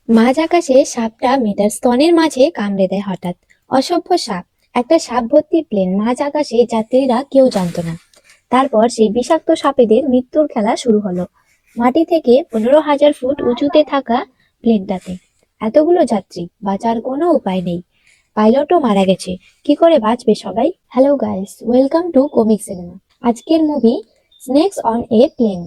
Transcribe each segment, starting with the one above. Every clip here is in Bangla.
মাঝ আকাশে সাপটা মেয়েটার স্তনের মাঝে কামড়ে দেয় হঠাৎ। অসভ্য সাপ। একটা সাপ ভর্তি প্লেন মাঝ আকাশে, যাত্রীরা কেউ জানতো না। তারপর সেই বিষাক্ত সাপেদের মৃত্যুর খেলা শুরু হলো মাটি থেকে 15,000 ফুট উঁচুতে থাকা প্লেনটাতে। এতগুলো যাত্রী, বাঁচার কোনো উপায় নেই। পাইলটও মারা গেছে। কি করে বাঁচবে সবাই? Hello guys, welcome to Comic Cinema. আজকের movie Snakes on a Plane.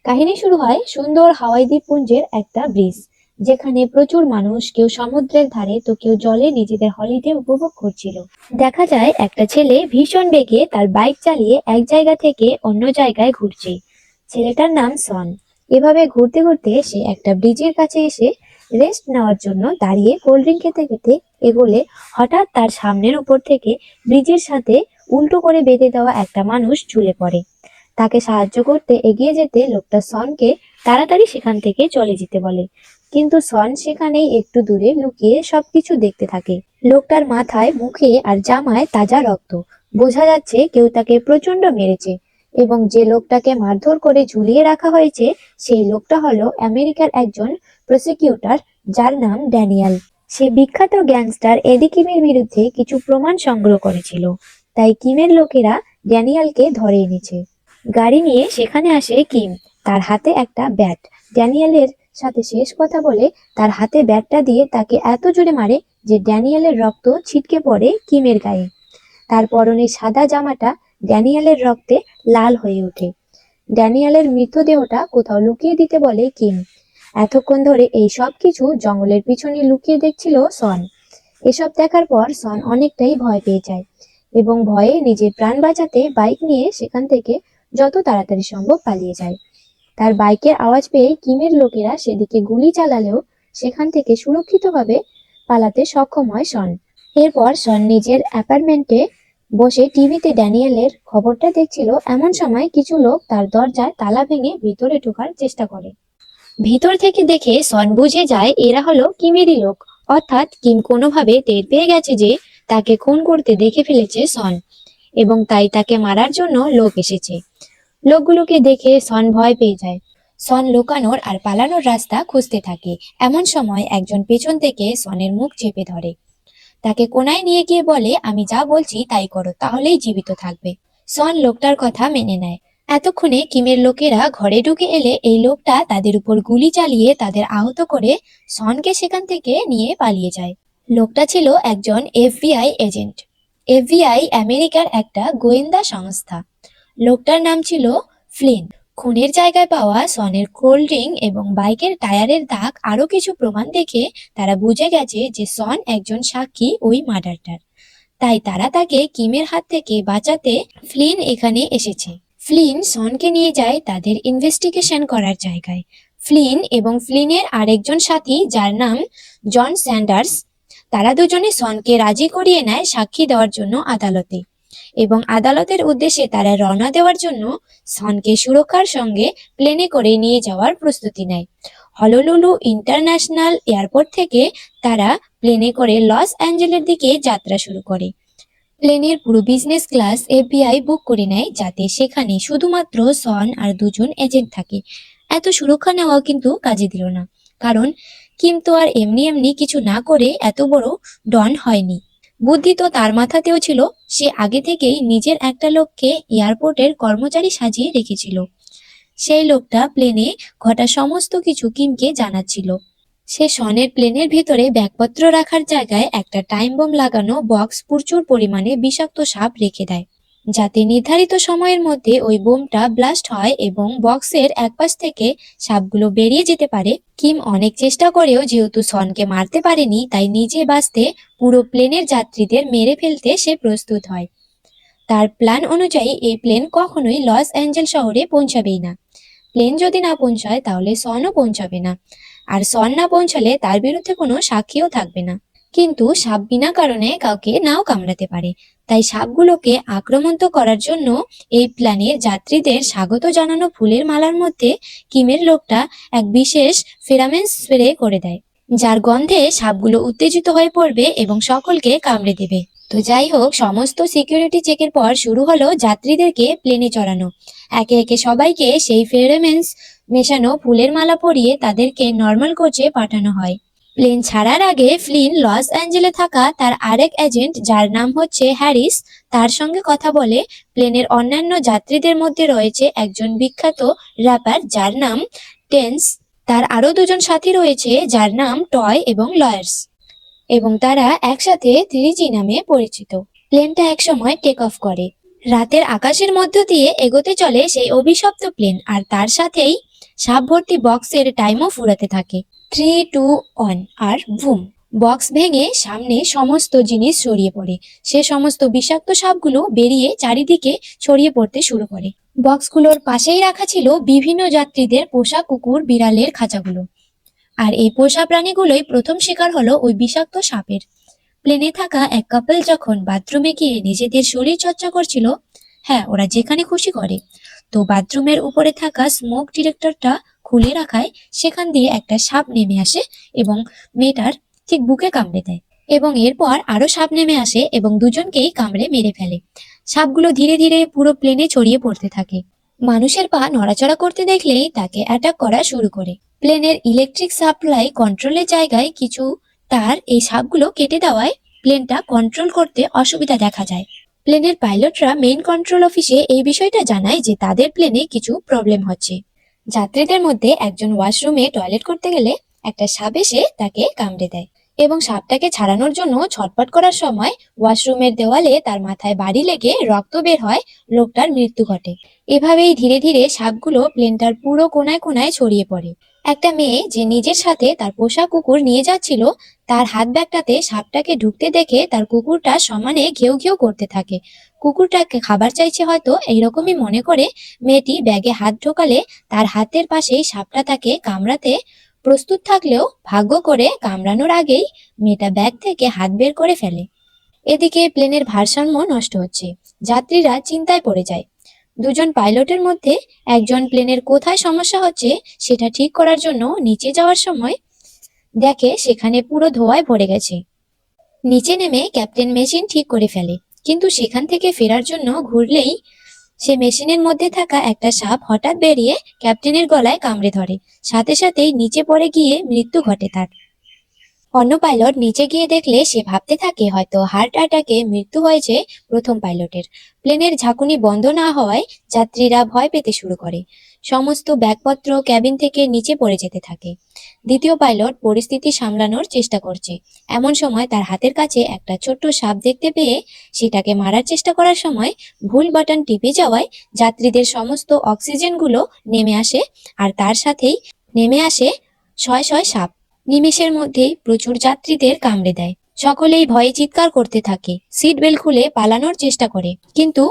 কাহিনী শুরু হয় সুন্দর হাওয়াই দ্বীপপুঞ্জের একটা ব্রিজ, যেখানে প্রচুর মানুষ, কেউ সমুদ্রের ধারে তো কেউ জলে নিজেদের হলিডে উপভোগ করছিল। দেখা যায় একটা ছেলে ভীষণ বেগে তার বাইক চালিয়ে এক জায়গা থেকে অন্য জায়গায় ঘুরছে। ছেলেটার নাম সন। এভাবে ঘুরতে ঘুরতে সে একটা ব্রিজের কাছে এসে রেস্ট নেওয়ার জন্য দাঁড়িয়ে কোল্ড ড্রিঙ্ক খেতে খেতে এগোলে হঠাৎ তার সামনের উপর থেকে ব্রিজের সাথে উল্টো করে বেঁধে দেওয়া একটা মানুষ ঝুলে পড়ে। তাকে সাহায্য করতে এগিয়ে যেতে লোকটা সনকে তাড়াতাড়ি সেখান থেকে চলে যেতে বলে, কিন্তু সন সেখানেই একটু দূরে লুকিয়ে সবকিছু দেখতে থাকে। লোকটার মাথায়, মুখে আর জামায় তাজা রক্ত। বোঝা যাচ্ছে কেউ তাকে প্রচন্ড মেরেছে। এবং যে লোকটাকে মারধর করে ঝুলিয়ে রাখা হয়েছে, সেই লোকটা হলো আমেরিকার একজন প্রসিকিউটর, যার নাম ড্যানিয়েল। সে বিখ্যাত গ্যাংস্টার এডি কিমের বিরুদ্ধে কিছু প্রমাণ সংগ্রহ করেছিল। তাই কিমের লোকেরা ড্যানিয়েলকে ধরে এনেছে। গাড়ি নিয়ে সেখানে আসে কিম, তার হাতে একটা ব্যাট। ড্যানিয়েলের সাথে শেষ কথা বলে তার হাতে ব্যাটটা দিয়ে তাকে এত জোরে মারে যে ড্যানিয়েলের রক্ত ছিটকে পড়ে কিমের গায়ে। তার পরনে সাদা জামাটা ড্যানিয়েলের রক্তে লাল হয়ে ওঠে। ড্যানিয়েলের মৃতদেহটা কোথাও লুকিয়ে দিতে বলে কিম। এতক্ষণ ধরে এই সব কিছু জঙ্গলের পিছনে লুকিয়ে দেখছিল সন। এসব দেখার পর সন অনেকটাই ভয় পেয়ে যায় এবং ভয়ে নিজের প্রাণ বাঁচাতে বাইক নিয়ে সেখান থেকে যত তাড়াতাড়ি সম্ভব পালিয়ে যায়। তার বাইকের আওয়াজ পেয়ে কিমের লোকেরা সেদিকে গুলি চালালেও সেখান থেকে সুরক্ষিতভাবে পালাতে সক্ষম হয় সন। এরপর সন নিজের অ্যাপার্টমেন্টে বসে টিভিতে ড্যানিয়েলের খবরটা দেখছিল। এমন সময় কিছু লোক তার দরজায় তালা ভেঙে ভিতরে ঢোকার চেষ্টা করে। ভিতর থেকে দেখে সন বুঝে যায় এরা হলো কিমেরই লোক। অর্থাৎ কিম কোনোভাবে টের পেয়ে গেছে যে তাকে খুন করতে দেখে ফেলেছে সন, এবং তাই তাকে মারার জন্য লোক এসেছে। লোকগুলোকে দেখে সন ভয় পেয়ে যায়। সন লুকানোর আর পালানোর রাস্তা খুঁজতে থাকে। এমন সময় একজন পেছন থেকে সনের মুখ চেপে ধরে। তাকে কোনায় নিয়ে গিয়ে বলে, আমি যা বলছি তাই করো, তাহলেই জীবিত থাকবে। সন লোকটার কথা মেনে নেয়। এতক্ষণে কিমের লোকেরা ঘরে ঢুকে এলে এই লোকটা তাদের উপর গুলি চালিয়ে তাদের আহত করে সনকে সেখান থেকে নিয়ে পালিয়ে যায়। লোকটা ছিল একজন এফবিআই এজেন্ট। এফবিআই আমেরিকার একটা গোয়েন্দা সংস্থা। লোকটার নাম ছিল ফ্লিন। খুনের জায়গায় পাওয়া সনের কোল্ড ড্রিঙ্ক এবং বাইকের টায়ারের দাগ আরো কিছু প্রমাণ দেখে তারা বুঝে গেছে যে সন একজন সাক্ষী ওই মার্ডারটার। তাই তারা তাকে কিমের হাত থেকে বাঁচাতে ফ্লিন এখানে এসেছে। ফ্লিন সনকে নিয়ে যায় তাদের ইনভেস্টিগেশন করার জায়গায়। ফ্লিন এবং ফ্লিনের আরেকজন সাথী, যার নাম জন স্যান্ডার্স, তারা দুজনে সনকে রাজি করিয়ে নেয় সাক্ষী দেওয়ার জন্য আদালতে। এবং আদালতের উদ্দেশ্যে তারা রওনা দেওয়ার জন্য সনকে সুরক্ষার সঙ্গে প্লেনে করে নিয়ে যাওয়ার প্রস্তুতি নেয়। হলুলুলু ইন্টারন্যাশনাল এয়ারপোর্ট থেকে তারা প্লেনে করে লস অ্যাঞ্জেলের দিকে যাত্রা শুরু করে। প্লেনের পুরো বিজনেস ক্লাস এফবিআই বুক করে নেয়, যাতে সেখানে শুধুমাত্র সন আর দুজন এজেন্ট থাকে। এত সুরক্ষা নেওয়াও কিন্তু কাজে দিল না, কারণ কিম তো আর এমনি এমনি কিছু না করে এত বড় ডন হয়নি। বুদ্ধি তো তার মাথাতেও ছিল। সে আগে থেকেই নিজের একটা লোককে এয়ারপোর্টের কর্মচারী সাজিয়ে রেখেছিল। সেই লোকটা প্লেনে ঘটা সমস্ত কিছু কিমকে জানাচ্ছিল। সে সনের প্লেনের ভিতরে ব্যাগপত্র রাখার জায়গায় একটা টাইম বোম লাগানো বক্স প্রচুর পরিমাণে বিষাক্ত সাপ রেখে দেয়, যাতে নির্ধারিত সময়ের মধ্যে ওই বোমটা ব্লাস্ট হয় এবং বক্সের একপাশ থেকে সাপগুলো বেরিয়ে যেতে পারে। কিম অনেক চেষ্টা করেও যেহেতু সনকে মারতে পারেনি, তাই নিজে বাঁচতে পুরো প্লেনের যাত্রীদের মেরে ফেলতে সে প্রস্তুত হয়। তার প্ল্যান অনুযায়ী এই প্লেন কখনোই লস অ্যাঞ্জেল শহরে পৌঁছাবেই না। প্লেন যদি না পৌঁছায় তাহলে সনও পৌঁছাবে না, আর সন না পৌঁছালে তার বিরুদ্ধে কোনো সাক্ষীও থাকবে না। কিন্তু সাপ বিনা কারণে কাউকে নাও কামড়াতে পারে, তাই সাপগুলোকে আক্রমণ করার জন্য এই প্ল্যানের যাত্রীদের স্বাগত জানানো ফুলের মালার মধ্যে কিমের লোকটা এক বিশেষ ফেরামেন স্প্রে করে দেয়, যার গন্ধে সাপগুলো উত্তেজিত হয়ে পড়বে এবং সকলকে কামড়ে দেবে। তো যাই হোক, সমস্ত সিকিউরিটি চেকের পর শুরু হলো যাত্রীদেরকে প্লেনে চড়ানো। একে একে সবাইকে সেই ফেরোমেন্স মেশানো ফুলের মালা পরিয়ে তাদেরকে নর্মাল কোচে পাঠানো হয়। প্লেন ছাড়ার আগে ফ্লিন লস অ্যাঞ্জেলে থাকা তার আরেক এজেন্ট, যার নাম হচ্ছে হ্যারিস, তার সঙ্গে কথা বলে। প্লেনের অন্যান্য যাত্রীদের মধ্যে রয়েছে একজন বিখ্যাত র্যাপার যার নাম টেন্স। তার আরো দুজন সাথী রয়েছে যার নাম টয় এবং লয়ার্স, এবং তারা একসাথে 3G নামে পরিচিত। প্লেনটা একসময় টেক অফ করে। রাতের আকাশের মধ্য দিয়ে এগোতে চলে সেই অভিশপ্ত প্লেন, আর তার সাথেই সাপ ভর্তি বক্সের টাইমও ফুরাতে থাকে। 3, 2, 1 আর বুম! বক্স ভেঙে সামনে সমস্ত জিনিস ছড়িয়ে পড়ে। সে সমস্ত বিষাক্ত সাপগুলো বেরিয়ে চারিদিকে ছড়িয়ে পড়তে শুরু করে। বক্সগুলোর পাশেই রাখা ছিল বিভিন্ন যাত্রীদের পোষা কুকুর বিড়ালের খাঁচাগুলো, আর এই পোষা প্রাণীগুলোই প্রথম শিকার হলো ওই বিষাক্ত সাপের। প্লেনে থাকা এক কাপল যখন বাথরুমে গিয়ে নিজেদের শরীর চর্চা করছিল, হ্যাঁ, ওরা যেখানে খুশি করে, তো বাথরুমের উপরে থাকা স্মোক ডিটেক্টরটা খুলে রাখায় সেখান দিয়ে একটা সাপ নেমে আসে এবং মেয়েটার ঠিক বুকে কামড়ে দেয়, এবং এরপর আরো সাপ নেমে আসে এবং দুজনকেই কামড়ে মেরে ফেলে। সাপগুলো ধীরে ধীরে পুরো প্লেনে ছড়িয়ে পড়তে থাকে। মানুষের পা নড়াচড়া করতে দেখলেই তাকে অ্যাটাক করা শুরু করে। প্লেনের ইলেকট্রিক সাপ্লাই কন্ট্রোলের জায়গায় কিছু তার এই সাপগুলো কেটে দেওয়ায় প্লেনটা কন্ট্রোল করতে অসুবিধা দেখা যায়। প্লেনের পাইলটরা মেইন কন্ট্রোল অফিসে এই বিষয়টা জানায় যে তাদের প্লেনে কিছু প্রবলেম হচ্ছে। যাত্রীদের মধ্যে একজন ওয়াশরুমে টয়লেট করতে গেলে একটা সাপ এসে তাকে কামড়ে দেয়, এবং সাপটাকে ছাড়ানোর জন্য ছটফট করার সময় ওয়াশরুমের দেওয়ালে তার মাথায় বাড়ি লেগে রক্ত বের হয়। লোকটার মৃত্যু ঘটে। এভাবেই ধীরে ধীরে সাপগুলো প্লেনটার পুরো কোনায় কোনায় ছড়িয়ে পড়ে। একটা মেয়ে যে নিজের সাথে তার পোষা কুকুর নিয়ে যাচ্ছিল, তার হাত ব্যাগটাতে সাপটাকে ঢুকতে দেখে তার কুকুরটা সমানে ঘেউ ঘেউ করতে থাকে। কুকুরটাকে খাবার চাইছে হয়তো, এইরকমই মনে করে মেয়েটি ব্যাগে হাত ঢোকালে তার হাতের পাশেই সাপটা তাকে কামড়াতে প্রস্তুত থাকলেও ভাগ্য করে কামড়ানোর আগেই মেয়েটা ব্যাগ থেকে হাত বের করে ফেলে। এদিকে প্লেনের ভারসাম্য নষ্ট হচ্ছে। যাত্রীরা চিন্তায় পড়ে যায়। দুজন পাইলটের মধ্যে একজন প্লেনের কোথায় সমস্যা হচ্ছে সেটা ঠিক করার জন্য নিচে যাওয়ার সময় দেখে সেখানে পুরো ধোঁয়ায় ভরে গেছে। নিচে নেমে ক্যাপ্টেন মেশিন ঠিক করে ফেলে, কিন্তু সেখান থেকে ফেরার জন্য ঘুরলেই সে মেশিনের মধ্যে থাকা একটা সাপ হঠাৎ বেরিয়ে ক্যাপ্টেনের গলায় কামড়ে ধরে। সাথে সাথেই নিচে পড়ে গিয়ে মৃত্যু ঘটে তার। অন্য পাইলট নিচে গিয়ে দেখলে সে ভাবতে থাকে হয়তো হার্ট অ্যাটাকে মৃত্যু হয়েছে প্রথম পাইলটের। প্লেনের ঝাঁকুনি বন্ধ না হওয়ায় যাত্রীরা ভয় পেতে শুরু করে। সমস্ত ব্যাগপত্র ক্যাবিন থেকে নিচে পড়ে যেতে থাকে। দ্বিতীয় পাইলট পরিস্থিতি সামলানোর চেষ্টা করছে। এমন সময় তার হাতের কাছে একটা ছোট্ট সাপ দেখতে পেয়ে সেটাকে মারার চেষ্টা করার সময় ভুল বাটন টিপে যাওয়ায় যাত্রীদের সমস্ত অক্সিজেনগুলো নেমে আসে, আর তার সাথেই নেমে আসে শয় শয় সাপ। নিমেষের মধ্যেই প্রচুর যাত্রীদের কামড়ে দেয়। সকলেই ভয়ে চিৎকার করতে থাকে, সিট বেল্ট খুলে পালানোর চেষ্টা করে, কিন্তু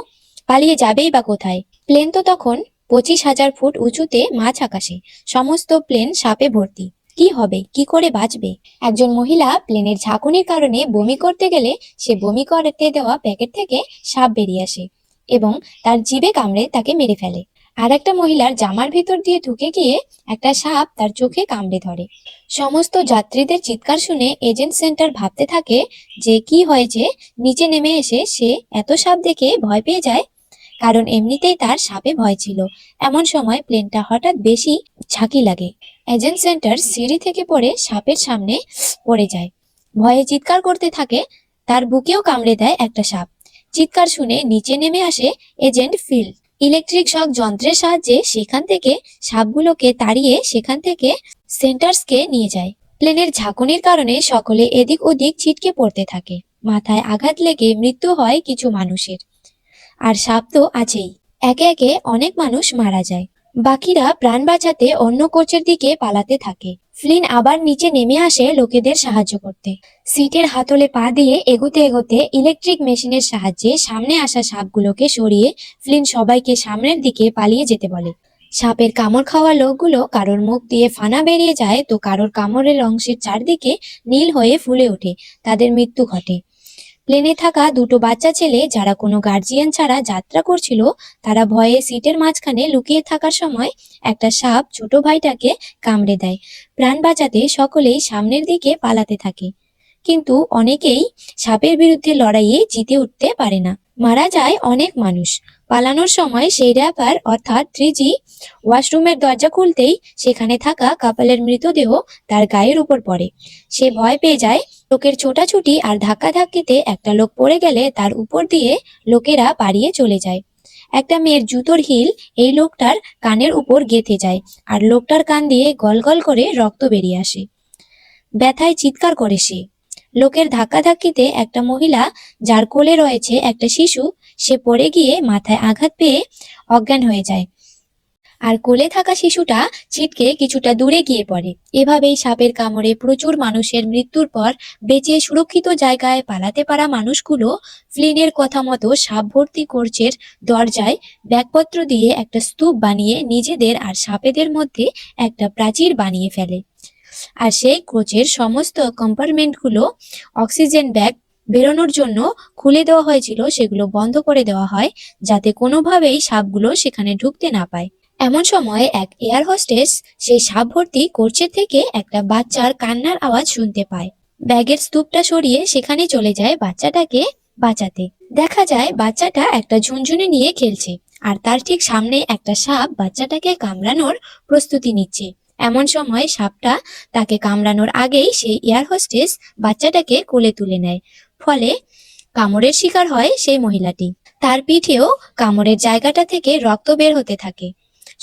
পালিয়ে যাবেই বা কোথায়? প্লেন তো তখন 25,000 ফুট উঁচুতে মাঝ আকাশে। সমস্ত প্লেন সাপে ভর্তি। কি হবে? কি করে বাঁচবে? একজন মহিলা প্লেনের ঝাঁকুনির কারণে বমি করতে গেলে সে বমি করতে দেওয়া প্যাকেট থেকে সাপ বেরিয়ে আসে এবং তার জিভে কামড়ে তাকে মেরে ফেলে। আর একটা মহিলার জামার ভিতর দিয়ে ঢুকে গিয়ে একটা সাপ তার চোখে কামড়ে ধরে। সমস্ত যাত্রীদের চিৎকার শুনে এজেন্ট সেন্টার ভাবতে থাকে যে কি হয়েছে। নিচে নেমে এসে সে এত সাপ দেখে ভয় পেয়ে যায়, কারণ এমনিতেই তার সাপে ভয় ছিল। এমন সময় প্লেনটা হঠাৎ বেশি ঝাঁকি লাগে। এজেন্ট সেন্টার সিঁড়ি থেকে পড়ে সাপের সামনে পড়ে যায়। ভয়ে চিৎকার করতে থাকে। তার বুকেও কামড়ে দেয় একটা সাপ। চিৎকার শুনে নিচে নেমে আসে এজেন্ট ফিল। ইলেকট্রিক শক যন্ত্রের সাহায্যে সেখান থেকে সাপগুলোকে তাড়িয়ে সেখান থেকে সেন্টার্সকে নিয়ে যায়। প্লেনের ঝাঁকুনির কারণে সকলে এদিক ওদিক ছিটকে পড়তে থাকে। মাথায় আঘাত লেগে মৃত্যু হয় কিছু মানুষের, আর সাপ তো আছেই। একে একে অনেক মানুষ মারা যায়। বাকিরা প্রাণ বাঁচাতে অন্য কোচের দিকে পালাতে থাকে। ফ্লিন আবার নিচে নেমে আসে লোকেদের সাহায্য করতে। সিটের হাতলে পা দিয়ে এগোতে এগোতে ইলেকট্রিক মেশিনের সাহায্যে সামনে আসা সাপগুলোকে সরিয়ে ফ্লিন সবাইকে সামনের দিকে পালিয়ে যেতে বলে। সাপের কামড় খাওয়া লোকগুলো কারোর মুখ দিয়ে ফানা বেরিয়ে যায়, তো কারোর কামড়ের অংশের চারদিকে নীল হয়ে ফুলে ওঠে। তাদের মৃত্যু ঘটে। প্লেনে থাকা দুটো বাচ্চা ছেলে যারা কোনো গার্জিয়ান ছাড়া যাত্রা করছিল, তারা ভয়ে সিটের মাঝখানে লুকিয়ে থাকার সময় একটা সাপ ছোট ভাইটাকে কামড়ে দেয়। প্রাণ বাঁচাতে সকলেই সামনের দিকে পালাতে থাকে, কিন্তু অনেকেই সাপের বিরুদ্ধে লড়াইয়ে জিতে উঠতে পারে না। মারা যায় অনেক মানুষ। পালানোর সময় সেই র্যাপার অর্থাৎ 3G ওয়াশরুমের দরজা খুলতেই সেখানে থাকা কাপলের মৃতদেহ তার গায়ের উপর পড়ে। সে ভয় পেয়ে যায়। লোকের ছোটাছুটি আর ধাক্কাধাক্কিতে একটা লোক পড়ে গেলে তার উপর দিয়ে লোকেরা পালিয়ে চলে যায়। একটা মেয়ের জুতোর হিল এই লোকটার কানের উপর গেঁথে যায় আর লোকটার কান দিয়ে গলগল করে রক্ত বেরিয়ে আসে। ব্যথায় চিৎকার করে সে। লোকের ধাক্কাধাক্কিতে একটা মহিলা যার কোলে রয়েছে একটা শিশু, সে পড়ে গিয়ে মাথায় আঘাত পেয়ে অজ্ঞান হয়ে যায় আর কোলে থাকা শিশুটা ছিটকে কিছুটা দূরে গিয়ে পড়ে। এভাবেই সাপের কামড়ে প্রচুর মানুষের মৃত্যুর পর বেঁচে সুরক্ষিত জায়গায় পালাতে পারা মানুষগুলো ফ্লিনের কথা মতো সাপ ভর্তি কোর্চের দরজায় ব্যাগপত্র দিয়ে একটা স্তূপ বানিয়ে নিজেদের আর সাপেদের মধ্যে একটা প্রাচীর বানিয়ে ফেলে। আর সেই কোচের সমস্ত কম্পার্টমেন্টগুলো অক্সিজেন ব্যাগ বেরোনোর জন্য খুলে দেওয়া হয়েছিল, সেগুলো বন্ধ করে দেওয়া হয় যাতে কোনোভাবেই সাপগুলো সেখানে ঢুকতে না পায়। এমন সময় এক এয়ার হোস্টেস সেই সাপ ভর্তি কোচের থেকে একটা বাচ্চার কান্নার আওয়াজ শুনতে পায়। ব্যাগের স্তূপটা সরিয়ে সেখানে চলে যায় বাচ্চাটাকে বাঁচাতে। দেখা যায় বাচ্চাটা একটা ঝুনঝুনি নিয়ে খেলছে আর তার ঠিক সামনে একটা সাপ বাচ্চাটাকে কামড়ানোর প্রস্তুতি নিচ্ছে। এমন সময় সাপটা তাকে কামড়ানোর আগেই সেই এয়ার হোস্টেস বাচ্চাটাকে কোলে তুলে নেয়। ফলে কামড়ের শিকার হয় সেই মহিলাটি। তার পিঠেও কামড়ের জায়গাটা থেকে রক্ত বের হতে থাকে,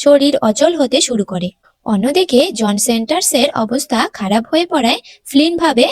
শরীর অচল হতে শুরু করে। অন্যদিকে জন সেন্টার্সের অবস্থা খারাপ হয়ে পড়ায় ফ্লিন ভাবে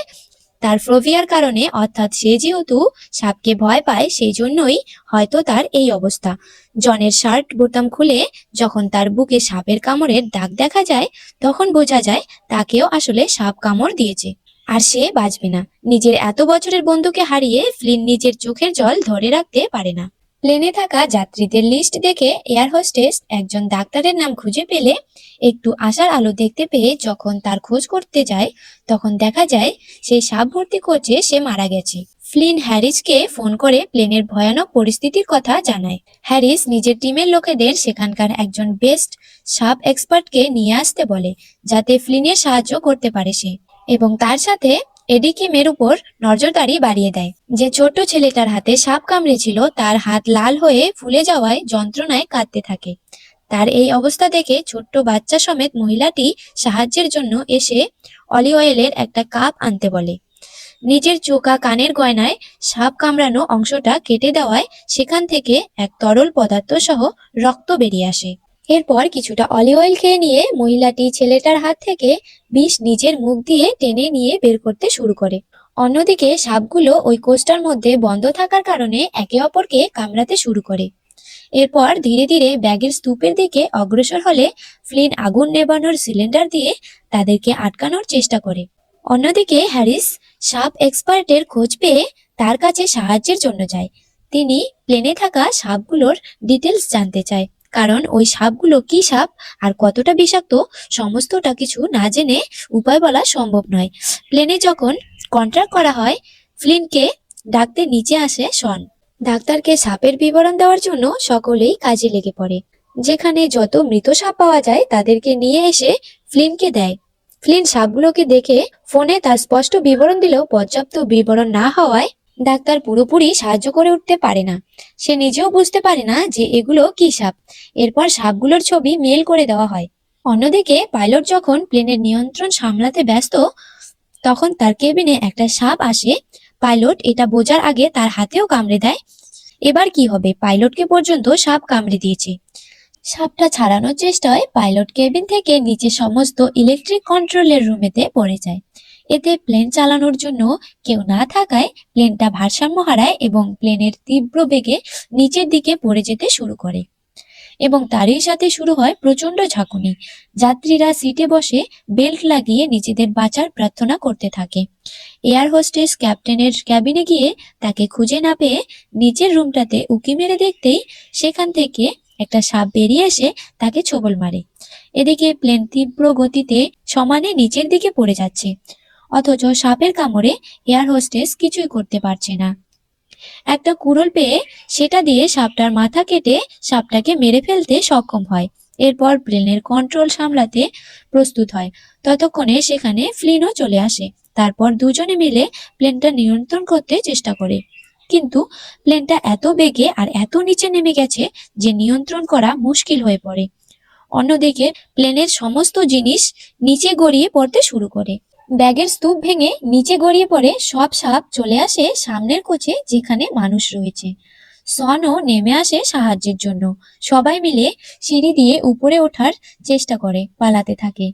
তার ফোবিয়ার কারণে, অর্থাৎ সে যেহেতু সাপকে ভয় পায় সেই জন্যই হয়তো তার এই অবস্থা। জনের শার্ট বোতাম খুলে যখন তার বুকে সাপের কামড়ের দাগ দেখা যায় তখন বোঝা যায় তাকেও আসলে সাপ কামড় দিয়েছে আর সে বাঁচবে না। নিজের এত বছরের বন্ধুকে হারিয়ে ফ্লিন নিজের চোখের জল ধরে রাখতে পারে না। প্লেনে থাকা যাত্রীদের লিস্ট দেখে এয়ার হোস্টেস একজন ডাক্তারের নাম খুঁজে পেলে একটু আশার আলো দেখতে পেয়ে যখন তার খোঁজ করতে যায় তখন দেখা যায় সেই সাপ ভর্তি কোচে সে মারা গেছে। ফ্লিন হ্যারিসকে ফোন করে প্লেনের ভয়ানক পরিস্থিতির কথা জানায়। হ্যারিস নিজের টিমের লোকেদের সেখানকার একজন বেস্ট সাপ এক্সপার্টকে নিয়ে আসতে বলে যাতে ফ্লিনের সাহায্য করতে পারে সে, এবং তার সাথে এডি কিমের উপর নজরদারি বাড়িয়ে দেয়। যে ছোট্ট ছেলেটার হাতে সাপ কামড়েছিল তার হাত লাল হয়ে ফুলে যাওয়ায় যন্ত্রণায় কাঁদতে থাকে। তার এই অবস্থা দেখে ছোট্ট বাচ্চা সমেত মহিলাটি সাহায্যের জন্য এসে অলিভ অয়েলের একটা কাপ আনতে বলে। নিজের চোখা কানের গয়নায় সাপ কামড়ানো অংশটা কেটে দেওয়ায় সেখান থেকে এক তরল পদার্থ সহ রক্ত বেরিয়ে আসে। এরপর কিছুটা অলিভ অয়েল খেয়ে নিয়ে মহিলাটি ছেলেটার হাত থেকে বিষ নিজের মুখ দিয়ে টেনে নিয়ে বের করতে শুরু করে। অন্যদিকে সাপগুলো ওই কোষটার মধ্যে বন্ধ থাকার কারণে একে অপরকে কামড়াতে শুরু করে। এরপর ধীরে ধীরে ব্যাগের স্তূপের দিকে অগ্রসর হলে ফ্লিন আগুন নেভানোর সিলিন্ডার দিয়ে তাদেরকে আটকানোর চেষ্টা করে। অন্যদিকে হ্যারিস সাপ এক্সপার্টের খোঁজ পেয়ে তার কাছে সাহায্যের জন্য যায়। তিনি প্লেনে থাকা সাপগুলোর ডিটেলস জানতে চায়, কারণ ওই সাপগুলো কি সাপ আর কতটা বিষাক্ত সমস্তটা কিছু না জেনে উপায় বলা সম্ভব নয়। প্লেনে যখন কন্ট্রাক্ট করা হয় ফ্লিনকে ডাকতে নিচে আসে শন। ডাক্তারকে সাপের বিবরণ দেওয়ার জন্য সকলেই কাজে লেগে পড়ে। যেখানে যত মৃত সাপ পাওয়া যায় তাদেরকে নিয়ে এসে ফ্লিনকে দেয়। ফ্লিন সাপগুলোকে দেখে ফোনে তার স্পষ্ট বিবরণ দিলেও পর্যাপ্ত বিবরণ না হওয়ায় ডাক্তার পুরোপুরি সাহায্য করে উঠতে পারে না। সে নিজেও বুঝতে পারে না যে এগুলো কি সাপ। এরপর সাপগুলোর ছবি মেল করে দেওয়া হয়। অন্যদিকে পাইলট যখন প্লেনের নিয়ন্ত্রণ সামলাতে ব্যস্ত তখন তার কেবিনে একটা সাপ আসে। পাইলট এটা বোঝার আগে তার হাতেও কামড়ে দেয়। এবার কি হবে, পাইলটকে পর্যন্ত সাপ কামড়ে দিয়েছে। সাপটা ছাড়ানোর চেষ্টায় পাইলট কেবিন থেকে নিচে সমস্ত ইলেকট্রিক কন্ট্রোলের রুমেতে পড়ে যায়। এতে প্লেন চালানোর জন্য কেউ না থাকায় প্লেনটা ভারসাম্য হারায় এবং প্লেনের তীব্র বেগে নিচের দিকে পড়ে যেতে শুরু করে, এবং তারই সাথে শুরু হয় প্রচন্ড ঝাঁকুনি। যাত্রীরা সিটে বসে বেল্ট লাগিয়ে নিজেদের বাঁচার প্রার্থনা করতে থাকে। এয়ার হোস্টেস ক্যাপ্টেনের ক্যাবিনে গিয়ে তাকে খুঁজে না পেয়ে নিচের রুমটাতে উকি মেরে দেখতেই সেখান থেকে একটা সাপ বেরিয়ে এসে তাকে ছোবল মারে। এদিকে প্লেন তীব্র গতিতে সমানে নিচের দিকে পড়ে যাচ্ছে, অথচ সাপের কামড়ে এয়ার হোস্টেস কিছুই করতে পারছে না। একটা কুড়োল পেয়ে সেটা দিয়ে সাপটার মাথা কেটে সাপটাকে মেরে ফেলতে সক্ষম হয়। এরপর প্লেনের কন্ট্রোল সামলাতে প্রস্তুত হয়। ততক্ষণে সেখানে ফ্লিনও চলে আসে। তারপর দুজনে মিলে প্লেনটা নিয়ন্ত্রণ করতে চেষ্টা করে। কিন্তু প্লেনটা এত বেগে আর এত নিচে নেমে গেছে যে নিয়ন্ত্রণ করা মুশকিল হয়ে পড়ে। অন্যদিকে প্লেনের সমস্ত জিনিস নিচে গড়িয়ে পড়তে শুরু করে। ব্যাগের স্তূপ ভেঙে নিচে গড়িয়ে পড়ে সব সাপ চলে আসে সামনের কোচে যেখানে মানুষ রয়েছে। সনও নেমে আসে সাহায্যের জন্য। সবাই মিলে সিঁড়ি দিয়ে উপরে ওঠার চেষ্টা করে, পালাতে থাকে।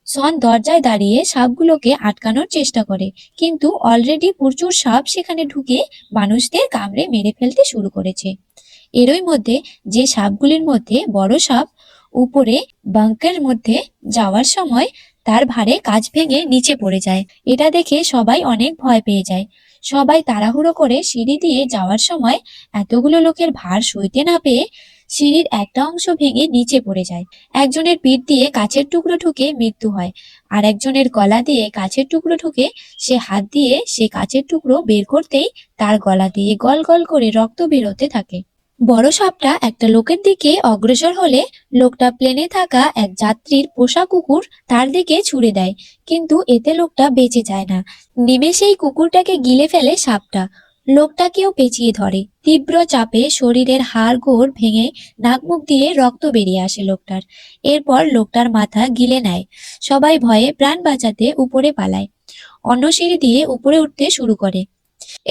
সন দরজায় দাঁড়িয়ে সাপগুলোকে আটকানোর চেষ্টা করে, কিন্তু অলরেডি প্রচুর সাপ সেখানে ঢুকে মানুষদের কামড়ে মেরে ফেলতে শুরু করেছে। এরই মধ্যে যে সাপগুলির মধ্যে বড় সাপ উপরে বাঙ্কের মধ্যে যাওয়ার সময় তার ভারে কাঁচ ভেঙে নিচে পড়ে যায়। এটা দেখে সবাই অনেক ভয় পেয়ে যায়। সবাই তাড়াহুড়ো করে সিঁড়ি দিয়ে যাওয়ার সময় এতগুলো লোকের ভার সইতে না পেয়ে সিঁড়ির একটা অংশ ভেঙে নিচে পড়ে যায়। একজনের পিঠ দিয়ে কাচের টুকরো ঢুকে মৃত্যু হয়, আর একজনের গলা দিয়ে কাচের টুকরো ঢুকে সে হাত দিয়ে সে কাচের টুকরো বের করতেই তার গলা দিয়ে গল গল করে রক্ত বেরোতে থাকে। বড় সাপটা একটা লোকের দিকে অগ্রসর হলে লোকটা প্লেনে থাকা এক যাত্রীর পোষা কুকুর তার দিকে ছুড়ে দেয়, কিন্তু এতে লোকটা বেঁচে যায় না। নিমেষেই কুকুরটাকে গিলে ফেলে সাপটা। লোকটাকেও পেঁচিয়ে ধরে। তীব্র চাপে শরীরের হাড় গোড় ভেঙে নাক মুখ দিয়ে রক্ত বেরিয়ে আসে লোকটার। এরপর লোকটার মাথা গিলে নেয়। সবাই ভয়ে প্রাণ বাঁচাতে উপরে পালায়, অন্য সিঁড়ি দিয়ে উপরে উঠতে শুরু করে।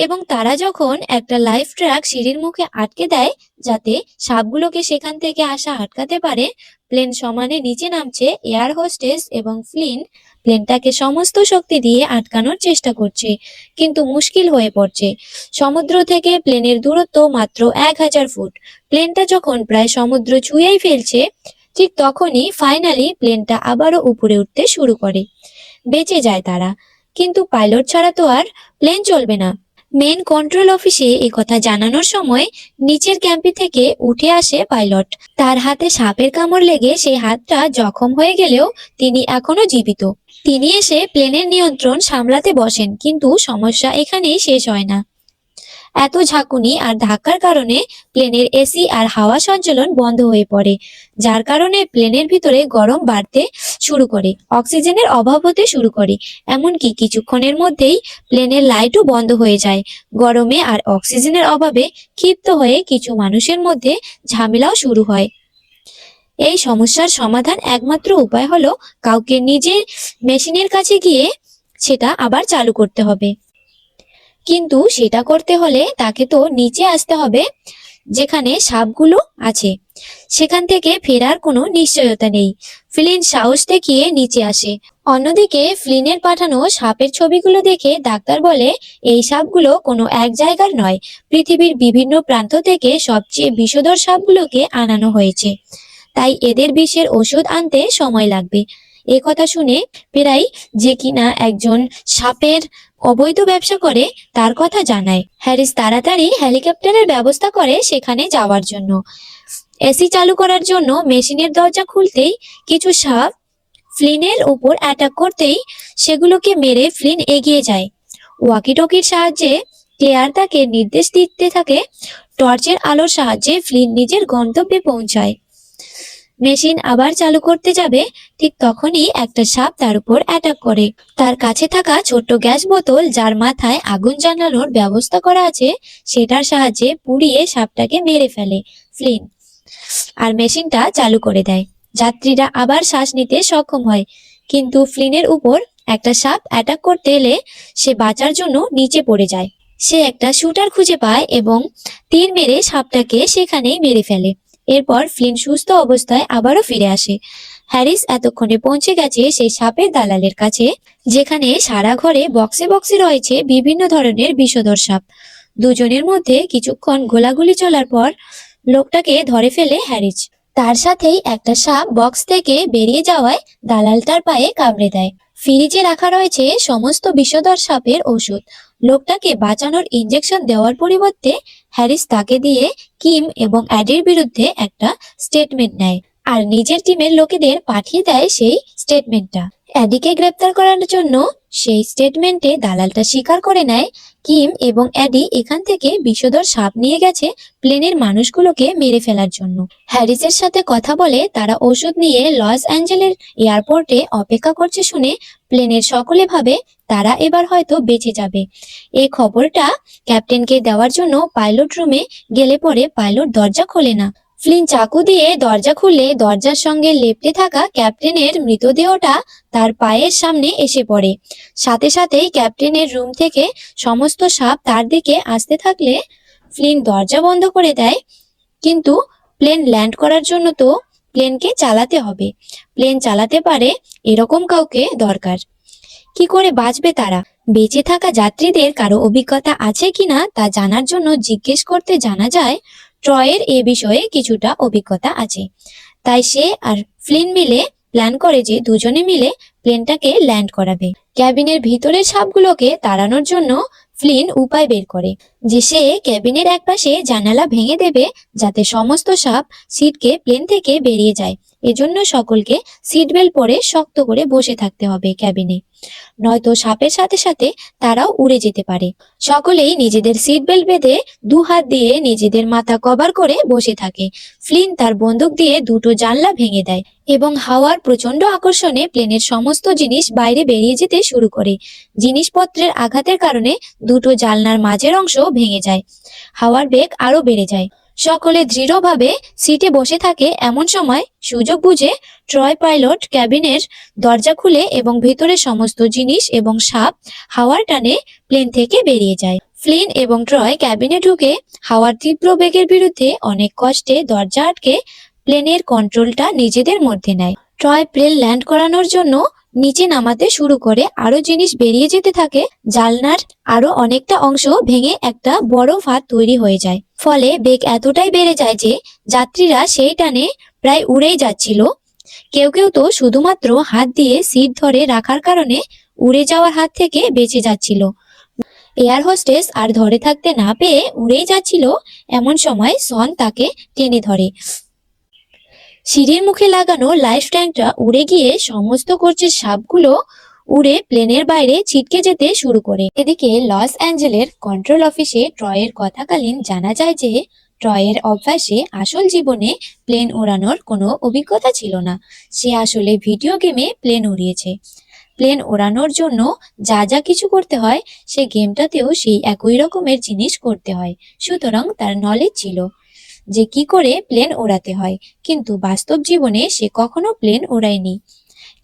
এবং তারা যখন একটা লাইফ ট্র্যাক সিঁড়ির মুখে আটকে দেয় যাতে সাপগুলোকে সেখান থেকে আসা আটকাতে পারে, প্লেন সমানে নিচে নামছে। এয়ার হোস্টেস এবং ফ্লিন প্লেনটাকে সমস্ত শক্তি দিয়ে আটকানোর চেষ্টা করছে, কিন্তু মুশকিল হয়ে পড়ছে। সমুদ্র থেকে প্লেনের দূরত্ব মাত্র 1000 ফুট। প্লেনটা যখন প্রায় সমুদ্র ছুঁয়েই ফেলছে, ঠিক তখনই ফাইনালি প্লেনটা আবারও উপরে উঠতে শুরু করে। বেঁচে যায় তারা, কিন্তু পাইলট ছাড়া তো আর প্লেন চলবে না। মেন কন্ট্রোল অফিসে একথা জানানোর সময় নিচের ক্যাম্পে থেকে উঠে আসে পাইলট। তার হাতে সাপের কামড় লেগে সেই হাতটা জখম হয়ে গেলেও তিনি এখনো জীবিত। তিনি এসে প্লেনের নিয়ন্ত্রণ সামলাতে বসেন, কিন্তু সমস্যা এখানেই শেষ হয় না। এত ঝাঁকুনি আর ধাক্কার কারণে প্লেনের এসি আর হাওয়া সঞ্চালন বন্ধ হয়ে পড়ে, যার কারণে প্লেনের ভিতরে গরম বাড়তে শুরু করে, অক্সিজেনের অভাব হতে শুরু করে। এমনকি কিছুক্ষণের মধ্যেই প্লেনের লাইটও বন্ধ হয়ে যায়। গরমে আর অক্সিজেনের অভাবে ক্ষিপ্ত হয়ে কিছু মানুষের মধ্যে ঝামেলাও শুরু হয়। এই সমস্যার সমাধান একমাত্র উপায় হলো কাউকে নিজের মেশিনের কাছে গিয়ে সেটা আবার চালু করতে হবে। কিন্তু সেটা করতে হলে তাকে তো নিচে আসতে হবে যেখানে সাপগুলো আছে। সেখান থেকে ফেরার কোনো নিশ্চয়তা নেই। ফ্লিন সাহস দেখিয়ে নিচে আসে। অন্যদিকে ফ্লিনের পাঠানো সাপের ছবিগুলো দেখে ডাক্তার বলে এই সাপগুলো কোনো এক জায়গার নয়, পৃথিবীর বিভিন্ন প্রান্ত থেকে সবচেয়ে বিষধর সাপগুলোকে আনানো হয়েছে, তাই এদের বিষের ওষুধ আনতে সময় লাগবে। এ কথা শুনে প্রায় যে কিনা একজন সাপের অবৈধ ব্যবসা করে তার কথা জানায়। হ্যারিস তাড়াতাড়ি হেলিকপ্টারের ব্যবস্থা করে সেখানে যাওয়ার জন্য। এসি চালু করার জন্য মেশিনের দরজা খুলতেই কিছু সাপ ফ্লিনের উপর অ্যাটাক করতেই সেগুলোকে মেরে ফ্লিন এগিয়ে যায়। ওয়াকিটকির সাহায্যে ক্লেয়ার তাকে নির্দেশ দিতে থাকে। টর্চের আলোর সাহায্যে ফ্লিন নিজের গন্তব্যে পৌঁছায়। মেশিন আবার চালু করতে যাবে, ঠিক তখনই একটা সাপ তার উপর অ্যাটাক করে। তার কাছে থাকা ছোট্ট গ্যাস বোতল, যার মাথায় আগুন জ্বালানোর ব্যবস্থা করা আছে, সেটার সাহায্যে পুড়িয়ে সাপটাকে মেরে ফেলে ফ্লিন, আর মেশিনটা চালু করে দেয়। যাত্রীরা আবার শ্বাস নিতে সক্ষম হয়, কিন্তু ফ্লিনের উপর একটা সাপ অ্যাটাক করতে এলে সে বাঁচার জন্য নিচে পড়ে যায়। সে একটা শুটার খুঁজে পায় এবং তীর মেরে সাপটাকে সেখানেই মেরে ফেলে। এরপর ফ্লিন সুস্থ অবস্থায় আবারও ফিরে আসে। হ্যারিস এতক্ষণে পৌঁছে গেছে সেই সাপের দালালের কাছে, যেখানে সারা ঘরে বক্সে বক্সে রয়েছে বিভিন্ন ধরনের বিষধর সাপ। দুজনের মধ্যে কিছুক্ষণ গোলাগুলি চলার পর লোকটাকে ধরে ফেলে হ্যারিস। তার সাথেই একটা সাপ বক্স থেকে বেরিয়ে যাওয়ায় দালাল তার পায়ে কামড়ে দেয়। ফ্রিজে রাখা রয়েছে সমস্ত বিষধর সাপের ওষুধ। লোকটাকে বাঁচানোর ইঞ্জেকশন দেওয়ার পরিবর্তে হ্যারিস তাকে দিয়ে কিম এবং অ্যাডির বিরুদ্ধে একটা স্টেটমেন্ট নেয়, আর নিজের টিমের লোকেদের পাঠিয়ে দেয় সেই স্টেটমেন্টটা। অ্যাডিকে গ্রেপ্তার করার জন্য সেই স্টেটমেন্টে দালালটা স্বীকার করে নেয় কিম এবং অ্যাডি এখান থেকে বিষধর সাপ নিয়ে গেছে প্লেনের মানুষগুলোকে মেরে ফেলার জন্য। হ্যারিসের সাথে কথা বলে তারা ওষুধ নিয়ে লস অ্যাঞ্জেলের এয়ারপোর্টে অপেক্ষা করছে শুনে প্লেনের সকলে ভাবে তারা এবার হয়তো বেঁচে যাবে। এই খবরটা ক্যাপ্টেনকে দেওয়ার জন্য পাইলট রুমে গেলে পরে পাইলট দরজা খোলে না। ফ্লিন চাকু দিয়ে দরজা খুলে দরজার সঙ্গে লেপ্টে থাকা ক্যাপ্টেনের মৃতদেহটা তার পায়ের সামনে এসে পড়ে। সাথে সাথেই ক্যাপ্টেনের রুম থেকে সমস্ত সাপ তার দিকে আসতে থাকলে ফ্লিন দরজা বন্ধ করে দেয়। কিন্তু প্লেন ল্যান্ড করার জন্য তো প্লেনকে চালাতে হবে, প্লেন চালাতে পারে এরকম কাউকে দরকার। কি করে বাঁচবে তারা? বেঁচে থাকা যাত্রীদের কারো অভিজ্ঞতা আছে কিনা তা জানার জন্য জিজ্ঞেস করতে জানা যায় ট্রয়ের এ বিষয়ে কিছুটা অভিজ্ঞতা আছে। তাই সে আর ফ্লিন মিলে প্ল্যান করে যে দুজনে মিলে প্লেনটাকে ল্যান্ড করাবে। ক্যাবিনের ভিতরের সাপগুলোকে তাড়ানোর জন্য ফ্লিন উপায় বের করে যে সে ক্যাবিনের একপাশে জানালা ভেঙে দেবে যাতে সমস্ত সাপ সিটকে প্লেন থেকে বেরিয়ে যায়। এজন্য সকলকে সিট বেল্ট পরে শক্ত করে বসে থাকতে হবে ক্যাবিনে, নয়তো সাপের সাথে সাথে তারাও উড়ে যেতে পারে। সকলেই নিজেদের সিট বেল্ট বেঁধে দু হাত দিয়ে নিজেদের মাথা কভার করে বসে থাকে। ফ্লিন তার বন্দুক দিয়ে দুটো জানলা ভেঙে দেয় এবং হাওয়ার প্রচন্ড আকর্ষণে প্লেনের সমস্ত জিনিস বাইরে বেরিয়ে যেতে শুরু করে। জিনিসপত্রের আঘাতের কারণে দুটো জানলার মাঝের অংশ ভেঙে যায়। হাওয়ার বেগ আরো বেড়ে যায়। সকলে দৃঢ়ভাবে সিটে বসে থাকে। এমন সময় সুযোগ বুঝে ট্রয় পাইলট ক্যাবিনের দরজা খুলে এবং ভেতরে সমস্ত জিনিস এবং সাপ হাওয়ার টানে প্লেন থেকে বেরিয়ে যায়। ফ্লিন এবং ট্রয় ক্যাবিনে ঢুকে হাওয়ার তীব্র বেগের বিরুদ্ধে অনেক কষ্টে দরজা আটকে প্লেনের কন্ট্রোলটা নিজেদের মধ্যে নেয়। ট্রয় প্লেন ল্যান্ড করানোর জন্য নিচে নামাতে শুরু করে, আরো জিনিস বেরিয়ে যেতে থাকে। জানলার আরো অনেকটা অংশ ভেঙে একটা বড় ফাঁদ তৈরি হয়ে যায়। ফলে বেগ এতটাই বেড়ে যায় যে যাত্রীরা সেই টানে প্রায় উড়েই যাচ্ছিল। কেউ কেউ তো শুধুমাত্র হাত দিয়ে সিট ধরে রাখার কারণে উড়ে যাওয়ার হাত থেকে বেঁচে যাচ্ছিল। এয়ার হোস্টেস আর ধরে থাকতে না পেয়ে উড়েই যাচ্ছিল। এমন সময় সন তাকে টেনে ধরে। সিঁড়ির মুখে লাগানো লাইফ ট্যাঙ্কটা উড়ে গিয়ে সমস্ত কোচের সাপগুলো উড়ে প্লেনের বাইরে ছিটকে যেতে শুরু করে। এদিকে লস অ্যাঞ্জেলের কন্ট্রোল অফিসে ট্রয়ের কথাকালীন জানা যায় যে ট্রয়ের অভ্যাসে আসল জীবনে প্লেন ওড়ানোর কোনো অভিজ্ঞতা ছিল না। সে আসলে ভিডিও গেমে প্লেন উড়িয়েছে। প্লেন ওড়ানোর জন্য যা যা কিছু করতে হয় সে গেমটাতেও সেই একই রকমের জিনিস করতে হয়। সুতরাং তার নলেজ ছিল যে কি করে প্লেন ওড়াতে হয়, কিন্তু বাস্তব জীবনে সে কখনো প্লেন ওড়ায়নি।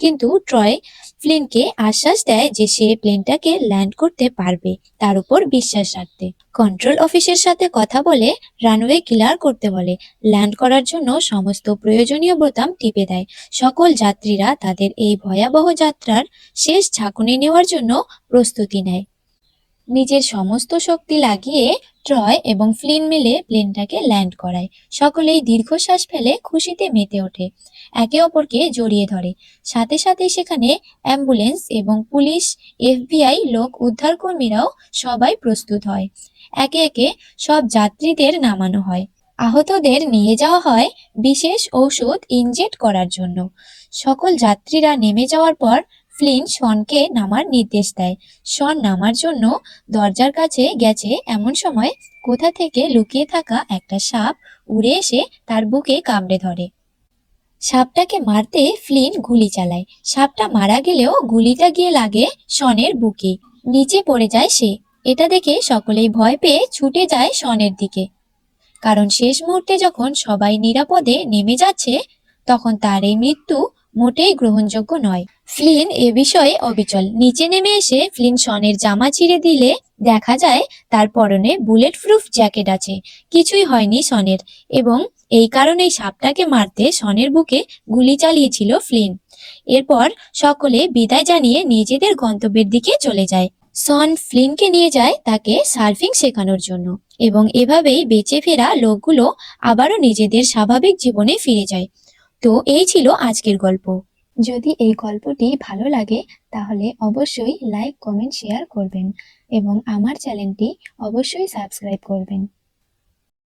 কিন্তু ট্রয় ফ্লিনকে আশ্বাস দেয় যে সে প্লেনটাকে ল্যান্ড করতে পারবে, তার উপর বিশ্বাস রাখতে। কন্ট্রোল অফিসের সাথে কথা বলে রানওয়ে ক্লিয়ার করতে বলে। ল্যান্ড করার জন্য সমস্ত প্রয়োজনীয় বোতাম টিপে দেয়। সকল যাত্রীরা তাদের এই ভয়াবহ যাত্রার শেষ ঝাঁকুনি নেওয়ার জন্য প্রস্তুতি নেয়। নিজের সমস্ত শক্তি লাগিয়ে ট্রয় এবং ফ্লিন মিলে প্লেনটাকে ল্যান্ড করায়। সকলেই দীর্ঘশ্বাস ফেলে খুশিতে মেতে ওঠে, একে অপরকে জড়িয়ে ধরে। সাথে সাথে সেখানে অ্যাম্বুলেন্স এবং পুলিশ, এফবিআই লোক উদ্ধারকর্মীরাও সবাই প্রস্তুত হয়। একে একে সব যাত্রীদের নামানো হয়। আহতদের নিয়ে যাওয়া হয় বিশেষ ঔষধ ইনজেক্ট করার জন্য। সকল যাত্রীরা নেমে যাওয়ার পর ফ্লিন শনকে নামার নির্দেশ দেয়। শন নামার জন্য দরজার কাছে গেছে, এমন সময় কোথা থেকে লুকিয়ে থাকা একটা সাপ উড়ে এসে তার বুকে কামড়ে ধরে। সাপটাকে মারতে ফ্লিন গুলি চালায়। সাপটা মারা গেলেও গুলিটা গিয়ে লাগে শনের বুকে। নিচে পড়ে যায় সে। এটা দেখে সকলেই ভয় পেয়ে ছুটে যায় শনের দিকে, কারণ শেষ মুহূর্তে যখন সবাই নিরাপদে নেমে যাচ্ছে তখন তার এই মৃত্যু মোটেই গ্রহণযোগ্য নয়। ফ্লিন এ বিষয়ে অবিচল। নিচে নেমে এসে ফ্লিন শনের জামা ছিঁড়ে দিলে দেখা যায় তার পরনে বুলেট প্রুফ জ্যাকেট আছে। কিছুই হয়নি শনের, এবং এই কারণেই সাপটাকে মারতে শনের বুকে গুলি চালিয়েছিল ফ্লিন। এরপর সকলে বিদায় জানিয়ে নিজেদের গন্তব্যের দিকে চলে যায়। শন ফ্লিনকে নিয়ে যায় তাকে সার্ফিং শেখানোর জন্য, এবং এভাবেই বেঁচে ফেরা লোকগুলো আবারও নিজেদের স্বাভাবিক জীবনে ফিরে যায়। তো এই ছিল আজকের গল্প। যদি এই গল্পটি ভালো লাগে তাহলে অবশ্যই লাইক, কমেন্ট, শেয়ার করবেন এবং আমার চ্যানেলটি অবশ্যই সাবস্ক্রাইব করবেন।